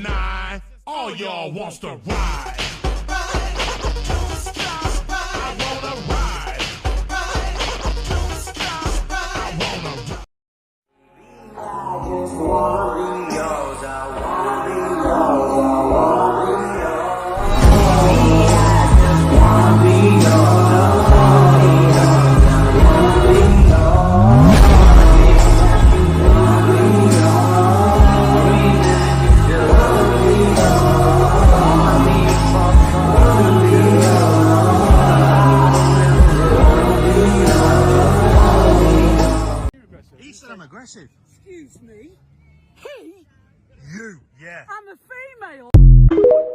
9. All y'all wants to ride. I wanna ride. I wanna ride. He said I'm aggressive. Excuse me. He? You, yeah. I'm a female.